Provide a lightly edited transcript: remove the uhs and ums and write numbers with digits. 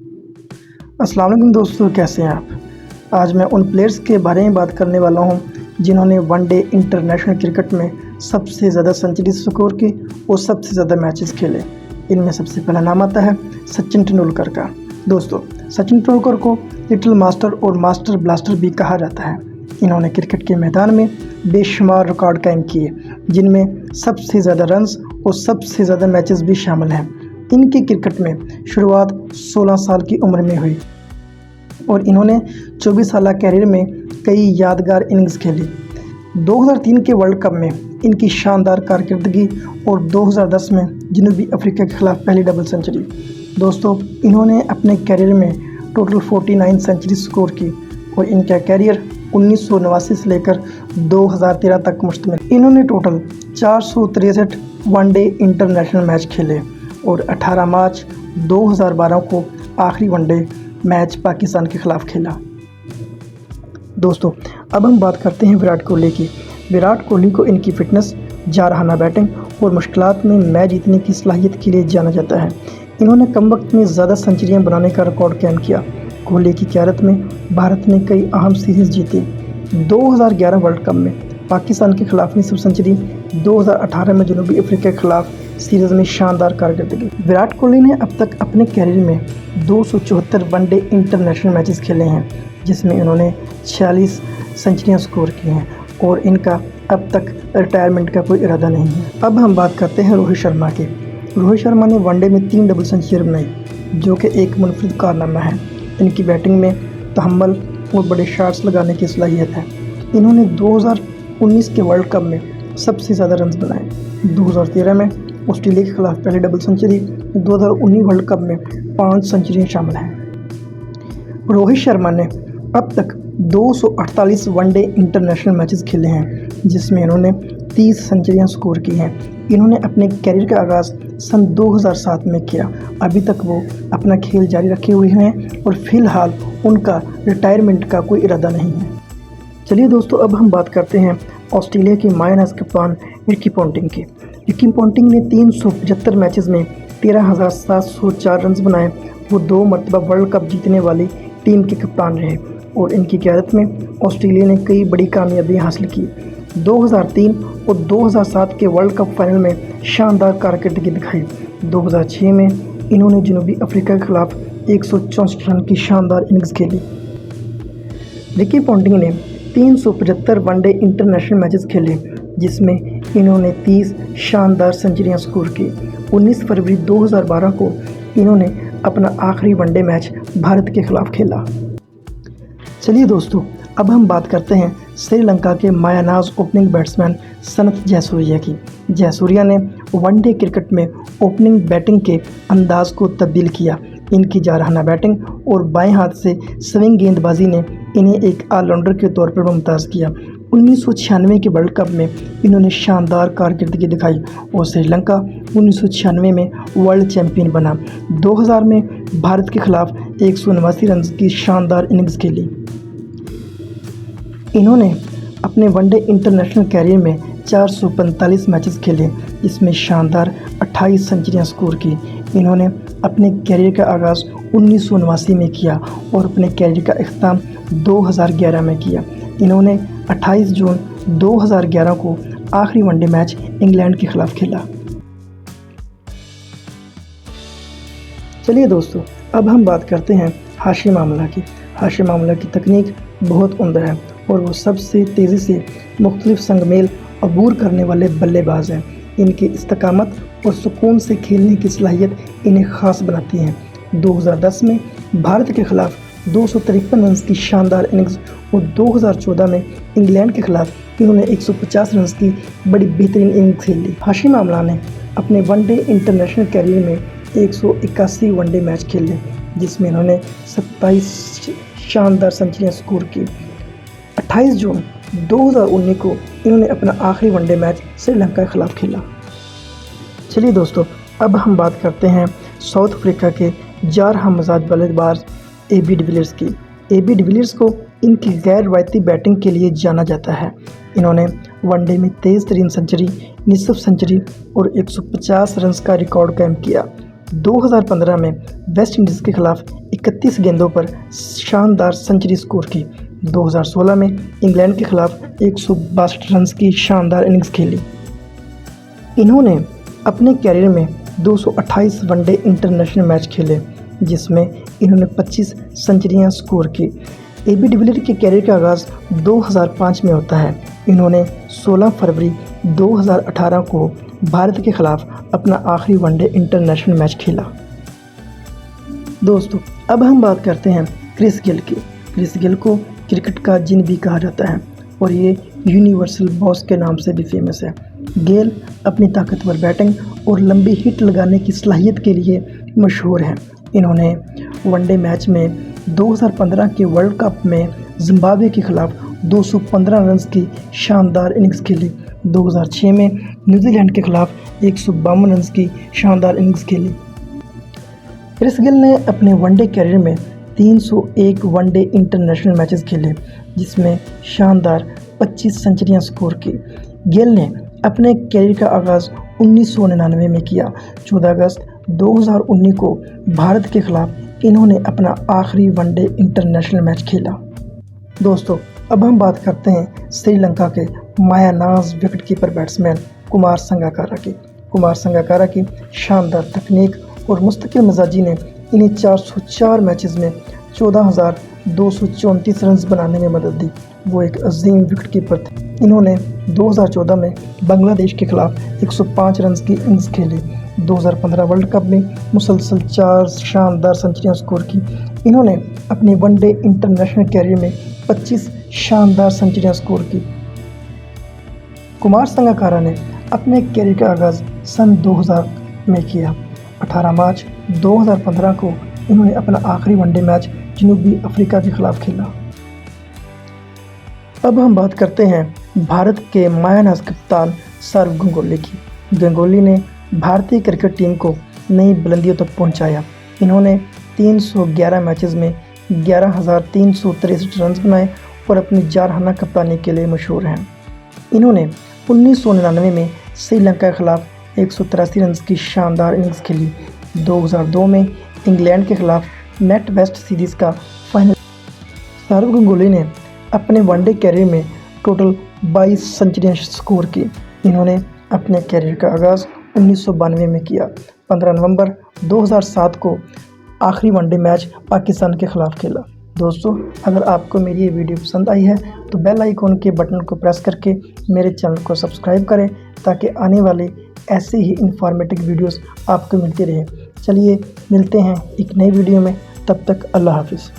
अस्सलाम वालेकुम दोस्तों, कैसे हैं आप। आज मैं उन प्लेयर्स के बारे में बात करने वाला हूं जिन्होंने वनडे इंटरनेशनल क्रिकेट में सबसे ज़्यादा सेंचुरी स्कोर की और सबसे ज़्यादा मैचेस खेले। इनमें सबसे पहला नाम आता है सचिन तेंदुलकर का। दोस्तों, सचिन तेंदुलकर को लिटिल मास्टर और मास्टर ब्लास्टर भी कहा जाता है। इन्होंने क्रिकेट के मैदान में बेशुमार रिकॉर्ड कायम किए, जिनमें सबसे ज़्यादा रन्स और सबसे ज़्यादा मैचेस भी शामिल हैं। इनकी क्रिकेट में शुरुआत 16 साल की उम्र में हुई और इन्होंने 24 साल कैरियर में कई यादगार इनिंग्स खेली। 2003 के वर्ल्ड कप में इनकी शानदार कारकर्दगी और 2010 में जनूबी अफ्रीका के खिलाफ पहली डबल सेंचुरी। दोस्तों, इन्होंने अपने कैरियर में टोटल 49 सेंचुरी स्कोर की और इनका कैरियर 1989 से लेकर 2013 तक मुश्तमिल। इन्होंने टोटल 463 वनडे इंटरनेशनल मैच खेले और 18 मार्च 2012 को आखिरी वनडे मैच पाकिस्तान के खिलाफ खेला। दोस्तों, अब हम बात करते हैं विराट कोहली की। विराट कोहली को इनकी फिटनेस, जारहाना बैटिंग और मुश्किलात में मैच जीतने की सलाहियत के लिए जाना जाता है। इन्होंने कम वक्त में ज़्यादा सेंचुरियां बनाने का रिकॉर्ड कायम किया। कोहली की क़यादत में भारत ने कई अहम सीरीज़ जीती। 2011 वर्ल्ड कप में पाकिस्तान के खिलाफ निसफ सेंचुरी, 2018 में जनूबी अफ्रीका के खिलाफ सीरीज़ में शानदार कारकर्दगी। विराट कोहली ने अब तक अपने कैरियर में 274 वनडे इंटरनेशनल मैचेस खेले हैं, जिसमें इन्होंने 46 सेंचुरियां स्कोर की हैं और इनका अब तक रिटायरमेंट का कोई इरादा नहीं है। अब हम बात करते हैं रोहित शर्मा की। रोहित शर्मा ने वनडे में 3 डबल सेंचुरी बनाई, जो कि एक मुनफरिद कारनामा है। इनकी बैटिंग में तहम्मुल और बड़े शॉट्स लगाने की सलाहियत है। इन्होंने 2019 के वर्ल्ड कप में सबसे ज़्यादा रन्स बनाए। 2013 में ऑस्ट्रेलिया के खिलाफ पहली डबल सेंचुरी, 2019 वर्ल्ड कप में 5 सेंचुरियाँ शामिल हैं। रोहित शर्मा ने अब तक 248 वनडे इंटरनेशनल मैचेस खेले हैं, जिसमें इन्होंने 30 सेंचुरियाँ स्कोर की हैं। इन्होंने अपने कैरियर का आगाज़ सन 2007 में किया। अभी तक वो अपना खेल जारी रखे हुए हैं और फिलहाल उनका रिटायरमेंट का कोई इरादा नहीं है। चलिए दोस्तों, अब हम बात करते हैं ऑस्ट्रेलिया के मायानाज कप्तान रिकी पॉन्टिंग की। रिकी पॉन्टिंग ने 375 मैचेस में 13,704 रन्स बनाए। वो 2 मरतबा वर्ल्ड कप जीतने वाली टीम के कप्तान रहे और इनकी क़यादत में ऑस्ट्रेलिया ने कई बड़ी कामयाबियां हासिल की। 2003 और 2007 के वर्ल्ड कप फाइनल में शानदार कारकर्दगी दिखाई। 2006 में इन्होंने जनूबी अफ्रीका के खिलाफ 164 रन की शानदार इनिंग्स खेली। रिकी पॉन्टिंग ने 375 वनडे इंटरनेशनल मैचेस खेले, जिसमें इन्होंने 30 शानदार सेंचुरियां स्कोर की। 19 फरवरी 2012 को इन्होंने अपना आखिरी वनडे मैच भारत के खिलाफ खेला। चलिए दोस्तों, अब हम बात करते हैं श्रीलंका के मायानाज ओपनिंग बैट्समैन सनथ जयसूर्या की। जयसूर्या ने वनडे क्रिकेट में ओपनिंग बैटिंग के अंदाज को तब्दील किया। इनकी जारहाना बैटिंग और बाएं हाथ से स्विंग गेंदबाजी ने इन्हें एक ऑलराउंडर के तौर पर मुमताज़ किया। 1996 के वर्ल्ड कप में इन्होंने शानदार कारकर्दगी दिखाई और श्रीलंका 1996 में वर्ल्ड चैंपियन बना। 2000 में भारत के खिलाफ 189 रन की शानदार इनिंग्स खेली। इन्होंने अपने वनडे इंटरनेशनल कैरियर में 445 मैचेस खेले, जिसमें शानदार 28 सेंचुरियां स्कोर की। इन्होंने अपने कैरियर का आगाज़ 1989 में किया और अपने कैरियर का इख्तिताम 2011 में किया। इन्होंने 28 जून 2011 को आखिरी वनडे मैच इंग्लैंड के खिलाफ खेला। चलिए दोस्तों, अब हम बात करते हैं हाशिम आमला की। हाशिम आमला की तकनीक बहुत उम्दा है और वो सबसे तेज़ी से मुख्तलिफ संगमेल अबूर करने वाले बल्लेबाज हैं। इनकी इस्तकामत और सुकून से खेलने की सलाहियत इन्हें ख़ास बनाती हैं। 2010 में भारत के खिलाफ 253 रन की शानदार इनिंग्स और 2014 में इंग्लैंड के खिलाफ इन्होंने 150 रन की बड़ी बेहतरीन इनिंग्स खेली। हाशिम आमला ने अपने वनडे इंटरनेशनल कैरियर में 181 वनडे मैच खेले, जिसमें इन्होंने 27 शानदार सेंचुरियां स्कोर की। 28 जून 2019 को इन्होंने अपना आखिरी वनडे मैच श्रीलंका के खिलाफ खेला। चलिए दोस्तों, अब हम बात करते हैं साउथ अफ्रीका के जारहामजाद बल्लेबाज AB डिविलियर्स की। AB डिविलियर्स को इनकी गैर रवायती बैटिंग के लिए जाना जाता है। इन्होंने वनडे में 23 तरीन सेंचुरी, निसफ सेंचुरी और 150 रन का रिकॉर्ड कायम किया। 2015 में वेस्ट इंडीज़ के खिलाफ 31 गेंदों पर शानदार सेंचुरी स्कोर की। 2016 में इंग्लैंड के खिलाफ 162 रन की शानदार इनिंग्स खेली। इन्होंने अपने कैरियर में 228 वनडे इंटरनेशनल मैच खेले, जिसमें इन्होंने 25 सेंचुरियां स्कोर की। AB डिविलियर्स के कैरियर का आगाज़ 2005 में होता है। इन्होंने 16 फरवरी 2018 को भारत के खिलाफ अपना आखिरी वनडे इंटरनेशनल मैच खेला। दोस्तों, अब हम बात करते हैं क्रिस गेल की। क्रिस गेल को क्रिकेट का जिन भी कहा जाता है और ये यूनिवर्सल बॉस के नाम से भी फेमस है। गेल अपनी ताकतवर बैटिंग और लंबी हिट लगाने की सलाहियत के लिए मशहूर हैं। इन्होंने वनडे मैच में 2015 के वर्ल्ड कप में जिम्बाब्वे के खिलाफ 215 रन की शानदार इनिंग्स खेली। 2006 में न्यूजीलैंड के खिलाफ 152 रन की शानदार इनिंग्स खेली। क्रिस गेल ने अपने वनडे कैरियर में 301 वनडे इंटरनेशनल मैचेस खेले, जिसमें शानदार 25 सेंचुरियां स्कोर की। गेल ने अपने कैरियर का आगाज़ 1999 में किया। 14 अगस्त 2019 को भारत के खिलाफ इन्होंने अपना आखिरी वनडे इंटरनेशनल मैच खेला। दोस्तों, अब हम बात करते हैं श्रीलंका के मायानाज विकेटकीपर बैट्समैन कुमार संगकारा की। कुमार संगकारा की शानदार तकनीक और मुस्तकिल मिजाजी ने इन्हें 404 मैचेस में 14,234 रन बनाने में मदद दी। वो एक अजीम विकेटकीपर थे। इन्होंने 2014 में बांग्लादेश के खिलाफ 105 रन की इनिंग्स खेली। 2015 वर्ल्ड कप में मुसलसल 4 शानदार सेंचुरियां स्कोर की। इन्होंने अपने वनडे इंटरनेशनल कैरियर में 25 शानदार सेंचुरियां स्कोर की। कुमार संगकारा ने अपने कैरियर का आगाज़ सन 2000 में किया। 18 मार्च 2015 को इन्होंने अपना आखिरी वनडे मैच जनूबी अफ्रीका के खिलाफ खेला। अब हम बात करते हैं भारत के मायानाज कप्तान सौरव गांगुली की। गांगुली ने भारतीय क्रिकेट टीम को नई बुलंदियों तक पहुंचाया। इन्होंने 311 मैचेस में 11,363 रन बनाए और अपनी जारहाना कप्तानी के लिए मशहूर हैं। इन्होंने 1999 में श्रीलंका के खिलाफ 183 रन की शानदार इनिंग्स खेली। 2002 में इंग्लैंड के खिलाफ नेट वेस्ट सीरीज़ का फाइनल। सौरव गांगुली ने अपने वनडे कैरियर में टोटल 22 सेंचुरियां स्कोर की। इन्होंने अपने कैरियर का आगाज़ 1992 में किया। 15 नवंबर 2007 को आखिरी वनडे मैच पाकिस्तान के खिलाफ खेला। दोस्तों, अगर आपको मेरी ये वीडियो पसंद आई है तो बेल आइकॉन के बटन को प्रेस करके मेरे चैनल को सब्सक्राइब करें, ताकि आने वाले ऐसे ही इंफॉर्मेटिव वीडियोस आपको मिलती रहे। चलिए मिलते हैं एक नई वीडियो में, तब तक अल्लाह हाफिज़।